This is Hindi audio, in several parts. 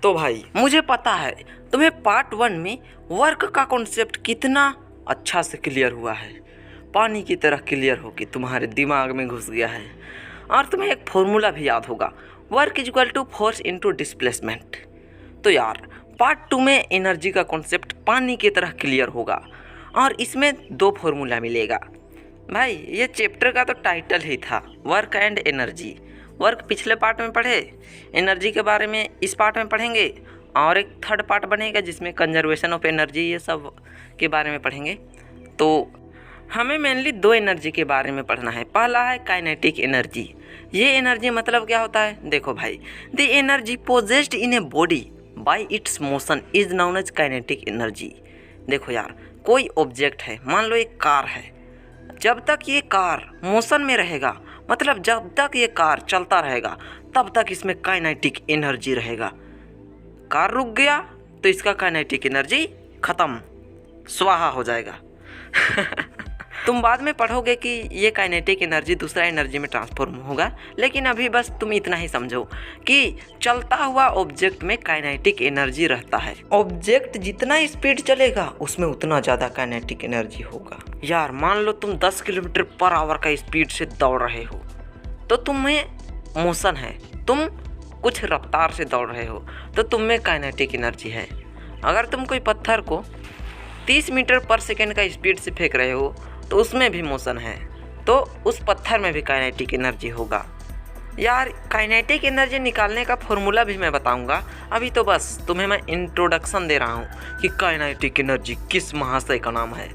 तो भाई मुझे पता है तुम्हें पार्ट 1 में वर्क का कॉन्सेप्ट कितना अच्छा से क्लियर हुआ है, पानी की तरह क्लियर हो कि तुम्हारे दिमाग में घुस गया है। और तुम्हें एक फॉर्मूला भी याद होगा, work is equal to force into displacement. तो यार पार्ट 2 में एनर्जी का कॉन्सेप्ट पानी की तरह क्लियर होगा और इसमें 2 फॉर्मूला मिलेगा। भाई ये चैप्टर का तो टाइटल ही था, वर्क एंड एनर्जी। वर्क पिछले पार्ट में पढ़े, एनर्जी के बारे में इस पार्ट में पढ़ेंगे और एक थर्ड पार्ट बनेगा जिसमें कंजर्वेशन ऑफ एनर्जी ये सब के बारे में पढ़ेंगे। तो हमें मेनली 2 एनर्जी के बारे में पढ़ना है। पहला है काइनेटिक एनर्जी। ये एनर्जी मतलब क्या होता है, देखो भाई, the energy possessed in a body by its motion is known as kinetic energy. देखो यार, कोई ऑब्जेक्ट है, मान लो एक कार है, जब तक ये कार मोशन में रहेगा, मतलब जब तक ये कार चलता रहेगा तब तक इसमें काइनेटिक एनर्जी रहेगा। कार रुक गया तो इसका काइनेटिक एनर्जी खत्म, स्वाहा हो जाएगा। तुम बाद में पढ़ोगे कि ये काइनेटिक एनर्जी दूसरा एनर्जी में ट्रांसफॉर्म होगा, लेकिन अभी बस तुम इतना ही समझो कि चलता हुआ ऑब्जेक्ट में काइनेटिक एनर्जी रहता है। ऑब्जेक्ट जितना स्पीड चलेगा उसमें उतना ज़्यादा काइनेटिक एनर्जी होगा। यार मान लो तुम 10 किलोमीटर पर आवर का स्पीड से दौड़ रहे हो, तो तुम्हें मोशन है, तुम कुछ रफ्तार से दौड़ रहे हो, तो तुम में काइनेटिक एनर्जी है। अगर तुम कोई पत्थर को 30 मीटर पर सेकेंड का स्पीड से फेंक रहे हो तो उसमें भी मोशन है, तो उस पत्थर में भी काइनेटिक एनर्जी होगा। यार काइनेटिक एनर्जी निकालने का फॉर्मूला भी मैं बताऊंगा, अभी तो बस तुम्हें मैं इंट्रोडक्शन दे रहा हूँ कि काइनेटिक एनर्जी किस महाशय का नाम है।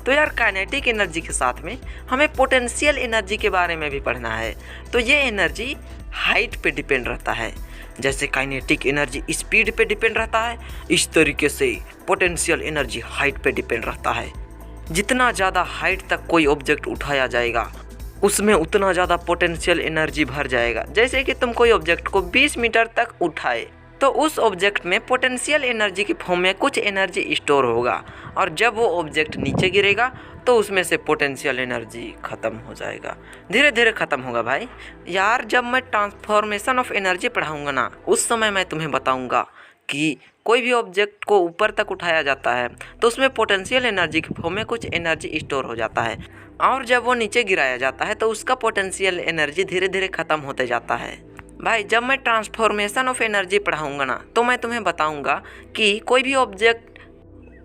तो यार काइनेटिक एनर्जी के साथ में हमें पोटेंशियल एनर्जी के बारे में भी पढ़ना है। तो ये एनर्जी हाइट पे डिपेंड रहता है। जैसे काइनेटिक एनर्जी स्पीड पे डिपेंड रहता है, इस तरीके से पोटेंशियल एनर्जी हाइट पे डिपेंड रहता है। जितना ज़्यादा हाइट तक कोई ऑब्जेक्ट उठाया जाएगा उसमें उतना ज़्यादा पोटेंशियल एनर्जी भर जाएगा। जैसे कि तुम कोई ऑब्जेक्ट को 20 मीटर तक उठाए तो उस ऑब्जेक्ट में पोटेंशियल एनर्जी की फॉर्म में कुछ एनर्जी स्टोर होगा, और जब वो ऑब्जेक्ट नीचे गिरेगा तो उसमें से पोटेंशियल एनर्जी ख़त्म हो जाएगा, धीरे धीरे ख़त्म होगा। भाई यार जब मैं ट्रांसफॉर्मेशन ऑफ एनर्जी पढ़ाऊँगा ना, उस समय मैं तुम्हें बताऊँगा कि कोई भी ऑब्जेक्ट को ऊपर तक उठाया जाता है तो उसमें पोटेंशियल एनर्जी की फॉर्म में कुछ एनर्जी स्टोर हो जाता है, और जब वो नीचे गिराया जाता है तो उसका पोटेंशियल एनर्जी धीरे धीरे ख़त्म होते जाता है। भाई जब मैं ट्रांसफॉर्मेशन ऑफ एनर्जी पढ़ाऊँगा ना, तो मैं तुम्हें बताऊँगा कि कोई भी ऑब्जेक्ट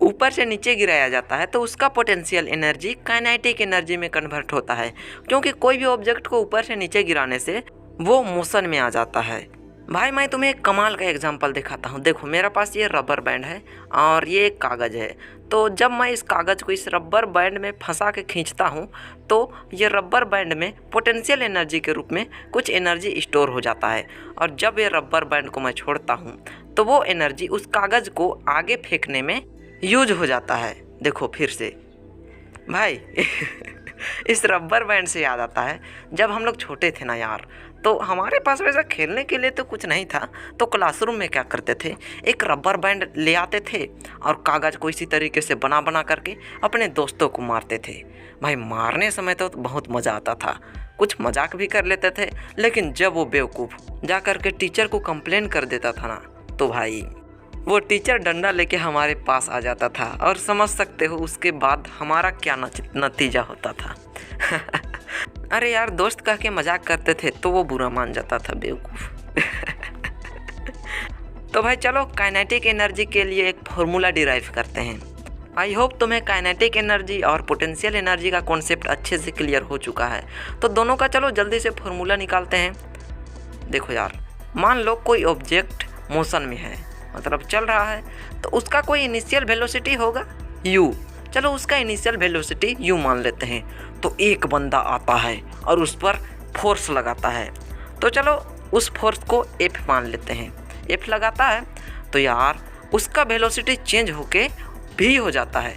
ऊपर से नीचे गिराया जाता है तो उसका पोटेंशियल एनर्जी काइनेटिक एनर्जी में कन्वर्ट होता है, क्योंकि कोई भी ऑब्जेक्ट को ऊपर से नीचे गिराने से वो मोशन में आ जाता है। भाई मैं तुम्हें एक कमाल का एग्जांपल दिखाता हूँ। देखो मेरे पास ये रबर बैंड है और ये एक कागज़ है, तो जब मैं इस कागज़ को इस रबर बैंड में फंसा के खींचता हूँ तो ये रबर बैंड में पोटेंशियल एनर्जी के रूप में कुछ एनर्जी स्टोर हो जाता है, और जब ये रबर बैंड को मैं छोड़ता हूँ तो वो एनर्जी उस कागज़ को आगे फेंकने में यूज हो जाता है। देखो फिर से भाई इस रबर बैंड से याद आता है, जब हम लोग छोटे थे ना यार, तो हमारे पास वैसा खेलने के लिए तो कुछ नहीं था, तो क्लासरूम में क्या करते थे, एक रबर बैंड ले आते थे और कागज़ को इसी तरीके से बना बना करके अपने दोस्तों को मारते थे। भाई मारने समय तो बहुत मज़ा आता था, कुछ मजाक भी कर लेते थे, लेकिन जब वो बेवकूफ़ जा कर के टीचर को कंप्लेन कर देता था ना, तो भाई वो टीचर डंडा लेके हमारे पास आ जाता था, और समझ सकते हो उसके बाद हमारा क्या नतीजा होता था। अरे यार दोस्त कह के मजाक करते थे तो वो बुरा मान जाता था, बेवकूफ़। तो भाई चलो काइनेटिक एनर्जी के लिए एक फॉर्मूला डिराइव करते हैं। आई होप तुम्हें काइनेटिक एनर्जी और पोटेंशियल एनर्जी का कॉन्सेप्ट अच्छे से क्लियर हो चुका है। तो दोनों का चलो जल्दी से फॉर्मूला निकालते हैं। देखो यार, मान लो कोई ऑब्जेक्ट मोशन में है, मतलब चल रहा है, तो उसका कोई इनिशियल वेलोसिटी होगा u। चलो उसका इनिशियल वेलोसिटी u मान लेते हैं। तो एक बंदा आता है और उस पर फोर्स लगाता है, तो चलो उस फोर्स को F मान लेते हैं। F लगाता है तो यार उसका वेलोसिटी चेंज होके v हो जाता है।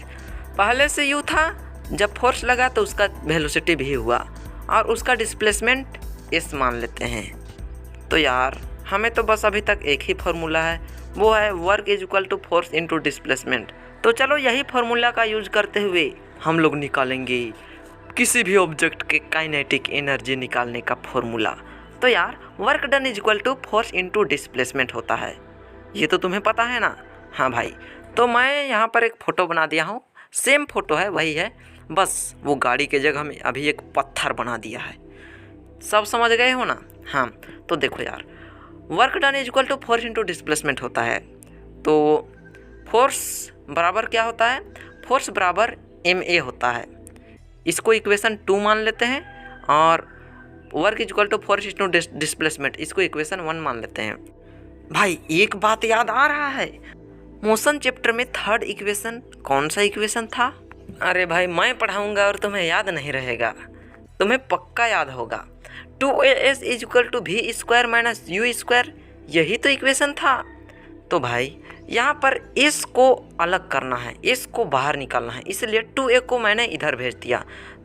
पहले से u था, जब फोर्स लगा तो उसका वेलोसिटी v हुआ, और उसका डिस्प्लेसमेंट s मान लेते हैं। तो यार हमें तो बस अभी तक एक ही फार्मूला है, वो है work is equal to force into displacement. तो चलो यही फार्मूला का यूज करते हुए हम लोग निकालेंगे किसी भी ऑब्जेक्ट के काइनेटिक एनर्जी निकालने का फॉर्मूला। तो यार work done is equal to force into displacement होता है। ये तो तुम्हें पता है ना। हाँ भाई, तो मैं यहाँ पर एक फ़ोटो बना दिया हूँ, सेम फ़ोटो है, वही है, बस वो गाड़ी के जगह में अभी एक पत्थर बना दिया है। सब समझ गए हो ना। हाँ, तो देखो यार, work done is equal to force into displacement होता है। तो फोर्स बराबर क्या होता है, फोर्स बराबर ma होता है। इसको इक्वेशन 2 मान लेते हैं, और work is equal to force into displacement, इसको इक्वेशन 1 मान लेते हैं। भाई एक बात याद आ रहा है, मोशन चैप्टर में थर्ड इक्वेशन कौन सा इक्वेशन था? अरे भाई मैं पढ़ाऊँगा और तुम्हें याद नहीं रहेगा, तुम्हें पक्का याद होगा। 2as is equal to v square minus u square, यही तो इक्वेशन था। तो भाई यहाँ पर s को अलग करना है, s को बाहर निकालना है, इसलिए 2a को मैंने इधर भेज दिया।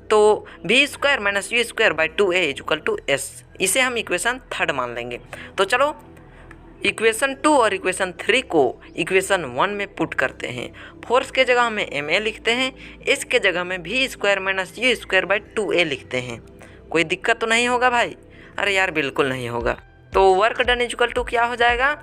तो v square minus u square by 2a is equal to s, इसे हम इक्वेशन 3 मान लेंगे। तो चलो इक्वेशन 2 और इक्वेशन 3 को इक्वेशन 1 में पुट करते हैं। फोर्स के जगह में ma लिखते हैं, s के जगह में v square minus u square by 2a लिखते हैं। कोई दिक्कत तो नहीं होगा भाई? अरे यार बिल्कुल नहीं होगा। तो work done is equal to क्या हो जाएगा,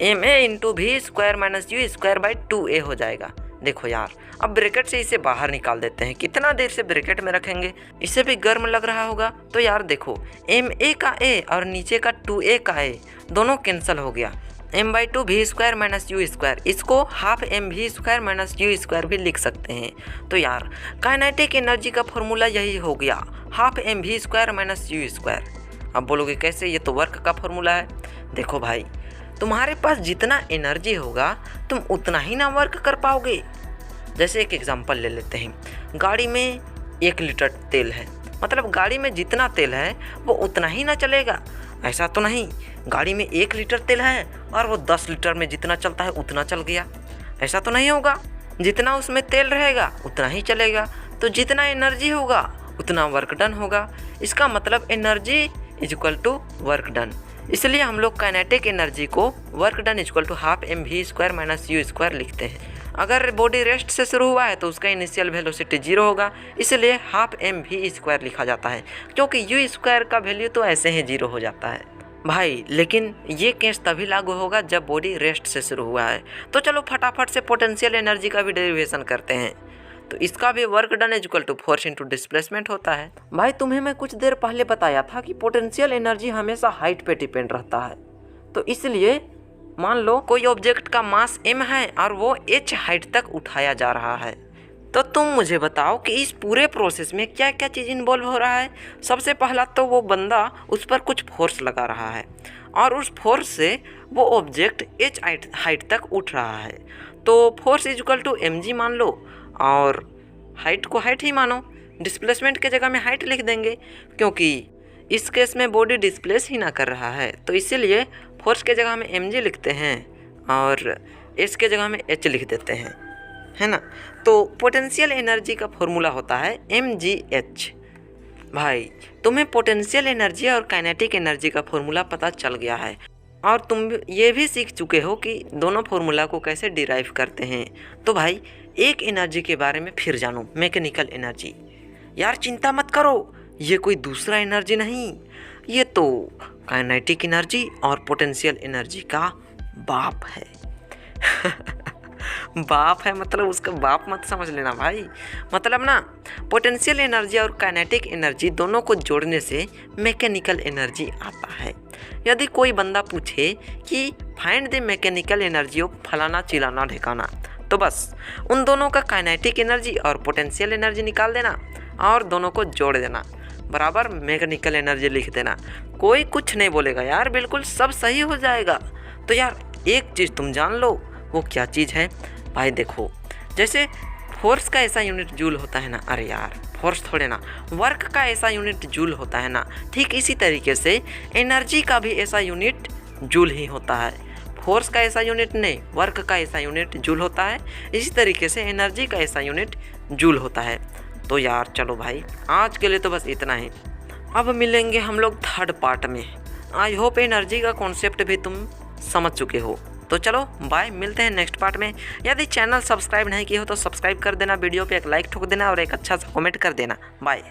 ma into v square minus u square by 2a हो जाएगा। देखो यार, अब ब्रैकेट से इसे बाहर निकाल देते हैं, कितना देर से ब्रैकेट में रखेंगे, इसे भी गर्म लग रहा होगा। तो यार देखो, ma का a और नीचे का 2a का a दोनों कैंसिल हो गया, m/2 v square minus u square, इसको half m v square minus u square भी लिख सकते हैं। तो यार काइनेटिक एनर्जी का फॉर्मूला यही हो गया, half m v square minus u square. अब बोलोगे कैसे, ये तो वर्क का फॉर्मूला है। देखो भाई, तुम्हारे पास जितना एनर्जी होगा तुम उतना ही ना वर्क कर पाओगे। जैसे एक एग्जांपल ले लेते हैं, गाड़ी में 1 लीटर तेल है, मतलब गाड़ी में जितना तेल है वो उतना ही ना चलेगा। ऐसा तो नहीं, गाड़ी में 1 लीटर तेल है और वो 10 लीटर में जितना चलता है उतना चल गया, ऐसा तो नहीं होगा। जितना उसमें तेल रहेगा उतना ही चलेगा। तो जितना एनर्जी होगा उतना वर्क डन होगा। इसका मतलब energy is equal to work done. इसलिए हम लोग काइनेटिक एनर्जी को work done is equal to half m v square minus u square लिखते हैं। अगर बॉडी रेस्ट से शुरू हुआ है तो उसका इनिशियल वेलोसिटी 0 होगा, इसलिए हाफ एम वी स्क्वायर लिखा जाता है, क्योंकि यू स्क्वायर का वैल्यू तो ऐसे ही 0 हो जाता है भाई। लेकिन ये केस तभी लागू होगा जब बॉडी रेस्ट से शुरू हुआ है। तो चलो फटाफट से पोटेंशियल एनर्जी का भी डेरिवेशन करते हैं। तो इसका भी work done is equal to force into displacement होता है। भाई तुम्हें मैं कुछ देर पहले बताया था कि पोटेंशियल एनर्जी हमेशा हाइट पे डिपेंड रहता है। तो इसलिए मान लो कोई ऑब्जेक्ट का मास m है और वो h हाइट तक उठाया जा रहा है, तो तुम मुझे बताओ कि इस पूरे प्रोसेस में क्या क्या चीज़ इन्वॉल्व हो रहा है। सबसे पहला तो वो बंदा उस पर कुछ फोर्स लगा रहा है और उस फोर्स से वो ऑब्जेक्ट h हाइट तक उठ रहा है। तो force is equal to mg मान लो और हाइट को हाइट ही मानो, डिस्प्लेसमेंट के जगह में हाइट लिख देंगे, क्योंकि इस केस में बॉडी डिस्प्लेस ही ना कर रहा है। तो इसीलिए फोर्स के जगह में mg लिखते हैं और s के जगह में h लिख देते हैं, है ना। तो पोटेंशियल एनर्जी का फॉर्मूला होता है mgh। भाई तुम्हें पोटेंशियल एनर्जी और काइनेटिक एनर्जी का फॉर्मूला पता चल गया है, और तुम ये भी सीख चुके हो कि दोनों फॉर्मूला को कैसे डिराइव करते हैं। तो भाई एक एनर्जी के बारे में फिर जानो, मैकेनिकल एनर्जी। यार चिंता मत करो, ये कोई दूसरा एनर्जी नहीं, ये तो काइनेटिक एनर्जी और पोटेंशियल एनर्जी का बाप है। बाप है मतलब उसका बाप मत समझ लेना भाई। मतलब ना, पोटेंशियल एनर्जी और काइनेटिक एनर्जी दोनों को जोड़ने से मैकेनिकल एनर्जी आता है। यदि कोई बंदा पूछे कि find the mechanical energy of फलाना चिलाना ढिकाना, तो बस उन दोनों का काइनेटिक एनर्जी और पोटेंशियल एनर्जी निकाल देना और दोनों को जोड़ देना, बराबर मैकेनिकल एनर्जी लिख देना। कोई कुछ नहीं बोलेगा यार, बिल्कुल सब सही हो जाएगा। तो यार एक चीज़ तुम जान लो, वो क्या चीज़ है भाई? देखो, जैसे फोर्स का ऐसा यूनिट जूल होता है ना, अरे यार फोर्स थोड़े ना, वर्क का ऐसा यूनिट जूल होता है ना, ठीक इसी तरीके से एनर्जी का भी ऐसा यूनिट जूल ही होता है। फोर्स का ऐसा यूनिट नहीं, वर्क का ऐसा यूनिट जूल होता है, इसी तरीके से एनर्जी का ऐसा यूनिट जूल होता है। तो यार चलो भाई, आज के लिए तो बस इतना ही। अब मिलेंगे हम लोग थर्ड पार्ट में। आई होप एनर्जी का कॉन्सेप्ट भी तुम समझ चुके हो। तो चलो बाय, मिलते हैं नेक्स्ट पार्ट में। यदि चैनल सब्सक्राइब नहीं किए हो तो सब्सक्राइब कर देना, वीडियो पे एक लाइक ठोक देना और एक अच्छा सा कमेंट कर देना। बाय।